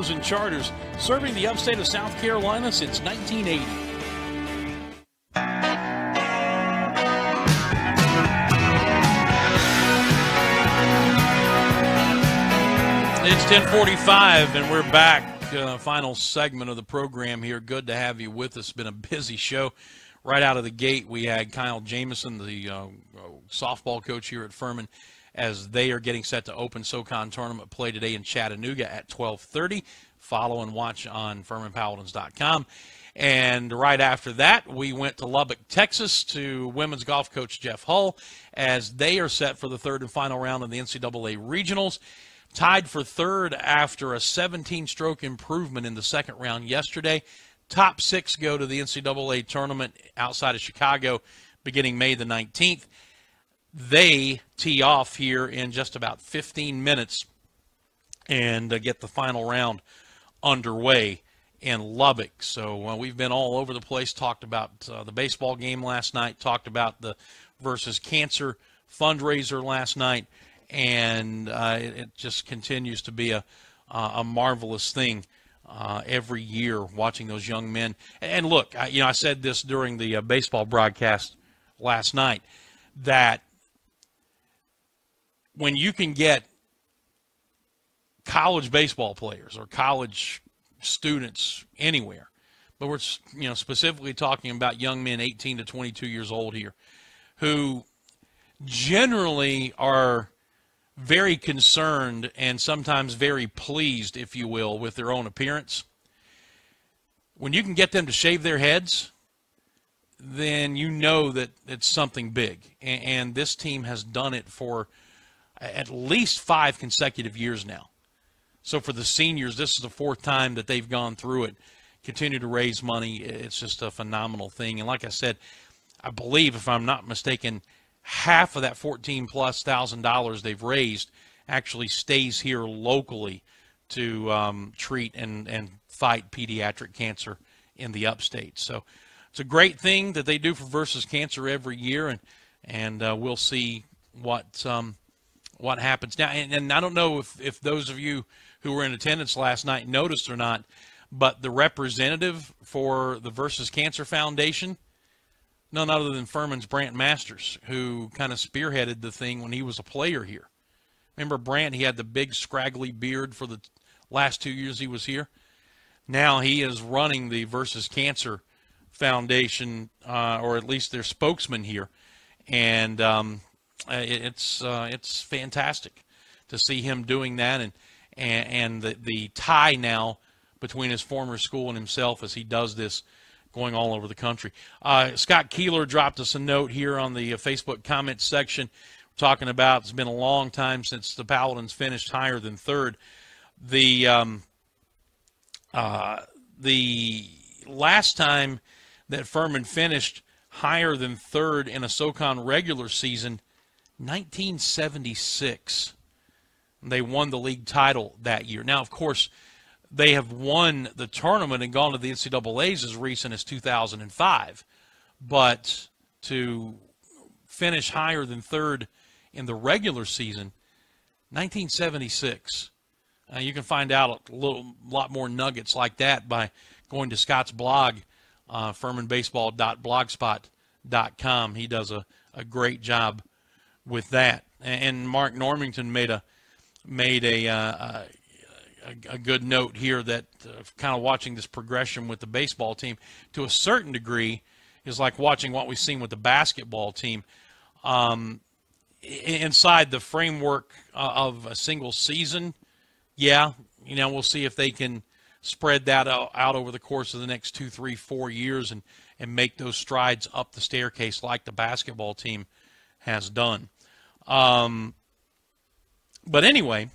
Tours and Charters, serving the upstate of South Carolina since 1980. It's 10:45, and we're back. Final segment of the program here. Good to have you with us. Been a busy show. Right out of the gate, we had Kyle Jamison, the softball coach here at Furman, as they are getting set to open SoCon tournament play today in Chattanooga at 12:30. Follow and watch on FurmanPaladins.com. And right after that, we went to Lubbock, Texas, to women's golf coach Jeff Hull, as they are set for the third and final round of the NCAA Regionals. Tied for third after a 17-stroke improvement in the second round yesterday. Top 6 go to the NCAA tournament outside of Chicago beginning May the 19th. They tee off here in just about 15 minutes and get the final round underway in Lubbock. So we've been all over the place, talked about the baseball game last night, talked about the Versus Cancer fundraiser last night, and it just continues to be a marvelous thing every year, watching those young men. And look, I said this during the baseball broadcast last night, that when you can get college baseball players or college students anywhere, but we're specifically talking about young men 18 to 22 years old here, who generally are very concerned and sometimes very pleased, if you will, with their own appearance. When you can get them to shave their heads, then you know that it's something big. And this team has done it for at least 5 consecutive years now. So for the seniors, this is the 4th time that they've gone through it, continue to raise money. It's just a phenomenal thing. And like I said, I believe, if I'm not mistaken, half of that $14,000+ they've raised actually stays here locally to treat and fight pediatric cancer in the upstate. So it's a great thing that they do for Versus Cancer every year, and we'll see what happens now. And I don't know if those of you who were in attendance last night noticed or not, but the representative for the Versus Cancer Foundation, none other than Furman's Brant Masters, who kind of spearheaded the thing when he was a player here. Remember Brant? He had the big scraggly beard for the last 2 years he was here. Now he is running the Versus Cancer Foundation, or at least their spokesman here, and it's fantastic to see him doing that, and the tie now between his former school and himself as he does this, going all over the country. Scott Keeler dropped us a note here on the Facebook comments section, talking about it's been a long time since the Paladins finished higher than third. The last time that Furman finished higher than third in a SoCon regular season, 1976. They won the league title that year. Now, of course, they have won the tournament and gone to the NCAAs as recent as 2005. But to finish higher than third in the regular season, 1976. You can find out a lot more nuggets like that by going to Scott's blog, furmanbaseball.blogspot.com. He does a great job with that. And Mark Normington made a good note here that kind of watching this progression with the baseball team to a certain degree is like watching what we've seen with the basketball team. Inside the framework of a single season, yeah, we'll see if they can spread that out over the course of the next 2, 3, 4 years and make those strides up the staircase like the basketball team has done. But anyway,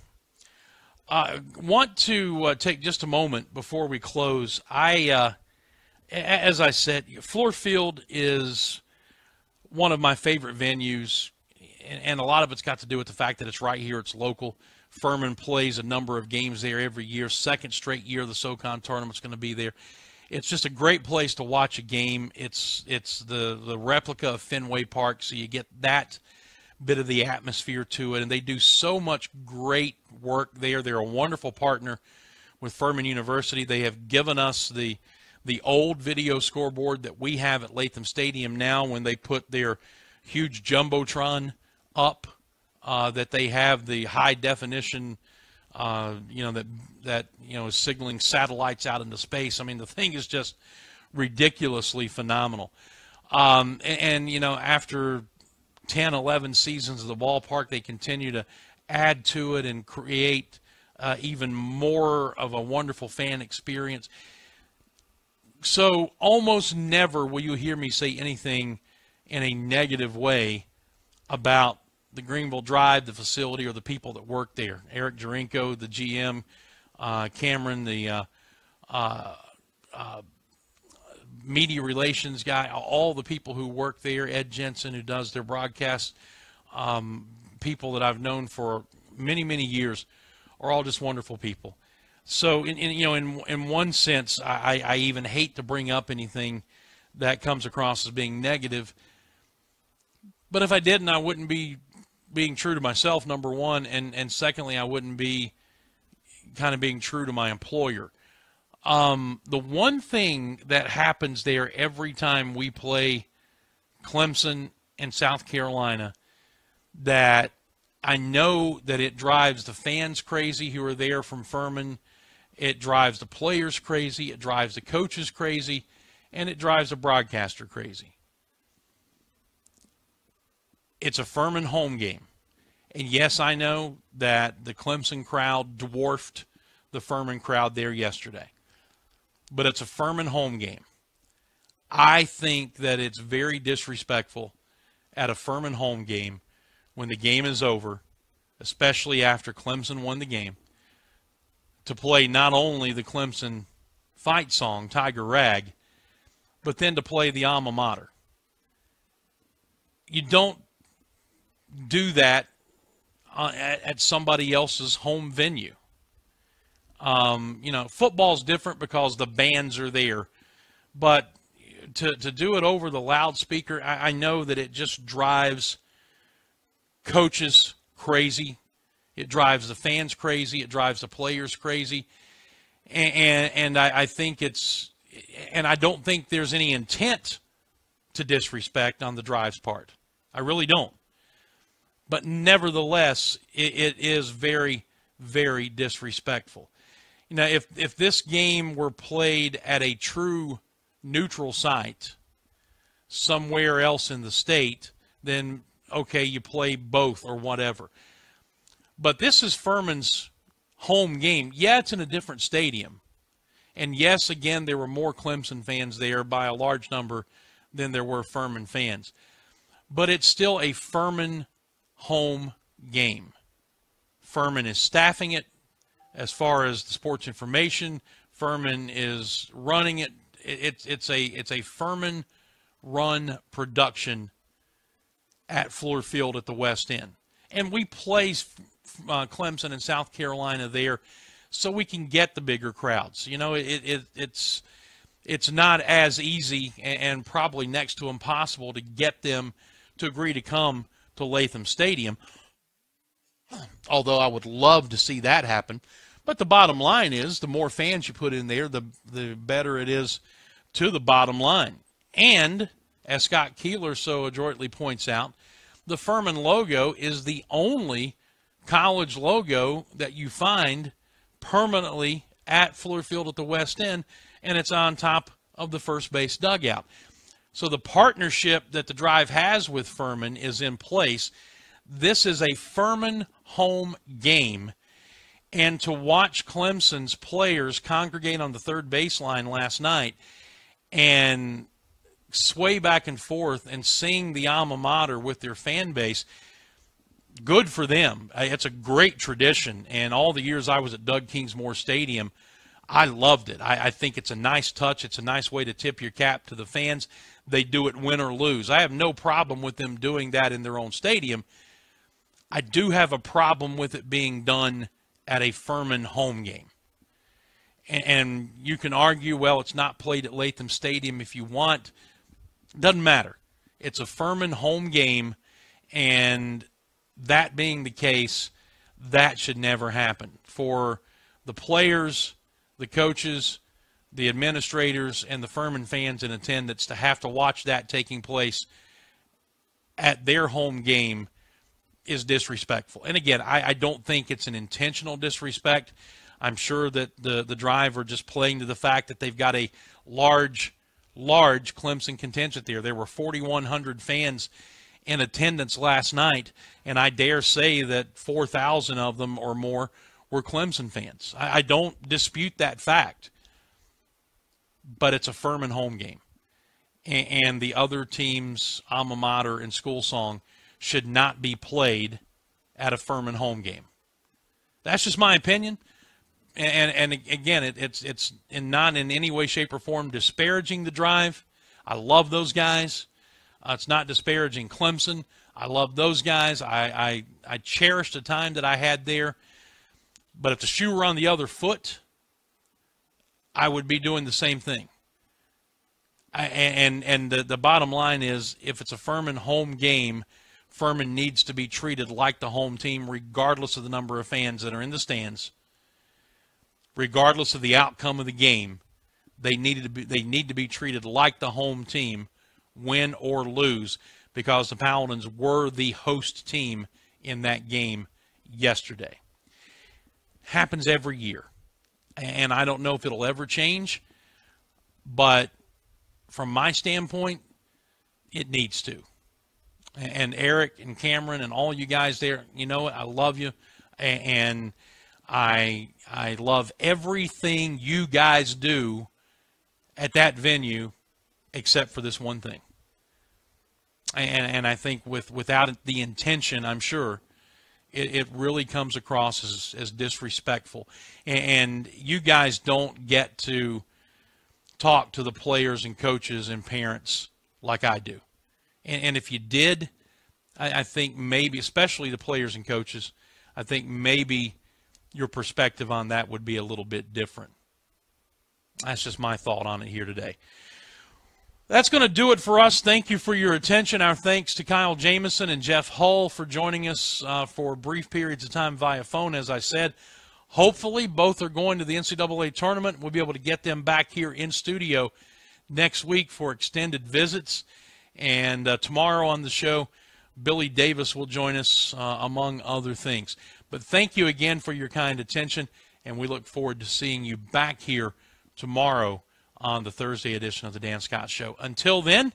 I want to take just a moment before we close. As I said, Fluor Field is one of my favorite venues, and a lot of it's got to do with the fact that it's right here, it's local. Furman plays a number of games there every year. Second straight year the SoCon tournament's going to be there. It's just a great place to watch a game. It's the replica of Fenway Park, so you get that bit of the atmosphere to it, and they do so much great work there. They're a wonderful partner with Furman University. They have given us the old video scoreboard that we have at Latham Stadium now when they put their huge Jumbotron up, that they have the high definition, that is signaling satellites out into space. I mean, the thing is just ridiculously phenomenal. After 10, 11 seasons of the ballpark, they continue to add to it and create even more of a wonderful fan experience. So almost never will you hear me say anything in a negative way about the Greenville Drive, the facility, or the people that work there. Eric Jarenko, the GM, Cameron, the media relations guy, all the people who work there, Ed Jensen, who does their broadcast, people that I've known for many, many years, are all just wonderful people. So, in one sense, I even hate to bring up anything that comes across as being negative. But if I didn't, I wouldn't be being true to myself, number one, and secondly, I wouldn't be kind of being true to my employer. The one thing that happens there every time we play Clemson and South Carolina, that I know that it drives the fans crazy who are there from Furman, it drives the players crazy, it drives the coaches crazy, and it drives the broadcaster crazy. It's a Furman home game. And yes, I know that the Clemson crowd dwarfed the Furman crowd there yesterday. But it's a Furman home game. I think that it's very disrespectful at a Furman home game when the game is over, especially after Clemson won the game, to play not only the Clemson fight song, Tiger Rag, but then to play the Alma Mater. You don't do that at somebody else's home venue. Football's different because the bands are there, but to do it over the loudspeaker, I know that it just drives coaches crazy. It drives the fans crazy. It drives the players crazy. And I think and I don't think there's any intent to disrespect on the Drive's part. I really don't. But nevertheless, it is very, very disrespectful. If this game were played at a true neutral site somewhere else in the state, then, okay, you play both or whatever. But this is Furman's home game. Yeah, it's in a different stadium. And yes, again, there were more Clemson fans there by a large number than there were Furman fans. But it's still a Furman home game. Furman is staffing it. As far as the sports information, Furman is running it. It's a Furman-run production at Fluor Field at the West End. And we play Clemson and South Carolina there so we can get the bigger crowds. It's not as easy and probably next to impossible to get them to agree to come to Latham Stadium, although I would love to see that happen. But the bottom line is the more fans you put in there, the better it is to the bottom line. And, as Scott Keeler so adroitly points out, the Furman logo is the only college logo that you find permanently at Fluor Field at the West End, and it's on top of the first base dugout. So the partnership that the Drive has with Furman is in place. This is a Furman home game. And to watch Clemson's players congregate on the third baseline last night and sway back and forth and sing the Alma Mater with their fan base, good for them. It's a great tradition. And all the years I was at Doug Kingsmore Stadium, I loved it. I think it's a nice touch. It's a nice way to tip your cap to the fans. They do it win or lose. I have no problem with them doing that in their own stadium. I do have a problem with it being done at a Furman home game. And you can argue, well, it's not played at Latham Stadium if you want. Doesn't matter. It's a Furman home game, and that being the case, that should never happen. For the players, the coaches, the administrators, and the Furman fans in attendance to have to watch that taking place at their home game is disrespectful. And again, I don't think it's an intentional disrespect. I'm sure that the Drive are just playing to the fact that they've got a large Clemson contingent there. There were 4,100 fans in attendance last night, and I dare say that 4,000 of them or more were Clemson fans. I don't dispute that fact, but it's a Furman home game. And the other team's alma mater and school song should not be played at a Furman home game. That's just my opinion. And again, it's not in any way, shape, or form disparaging the Drive. I love those guys. It's not disparaging Clemson. I love those guys. I cherished the time that I had there. But if the shoe were on the other foot, I would be doing the same thing. And the bottom line is, if it's a Furman home game, Furman needs to be treated like the home team, regardless of the number of fans that are in the stands. Regardless of the outcome of the game, they need to be treated like the home team, win or lose, because the Paladins were the host team in that game yesterday. Happens every year, and I don't know if it'll ever change, but from my standpoint, it needs to. And Eric and Cameron and all you guys there, you know, I love you, and I love everything you guys do at that venue except for this one thing. And I think without the intention, I'm sure, it really comes across as disrespectful. And you guys don't get to talk to the players and coaches and parents like I do. And if you did, I think maybe, especially the players and coaches, I think maybe your perspective on that would be a little bit different. That's just my thought on it here today. That's going to do it for us. Thank you for your attention. Our thanks to Kyle Jamison and Jeff Hull for joining us for brief periods of time via phone. As I said, hopefully both are going to the NCAA tournament. We'll be able to get them back here in studio next week for extended visits. And tomorrow on the show, Billy Davis will join us, among other things. But thank you again for your kind attention, and we look forward to seeing you back here tomorrow on the Thursday edition of the Dan Scott Show. Until then,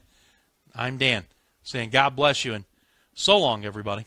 I'm Dan, saying God bless you, and so long, everybody.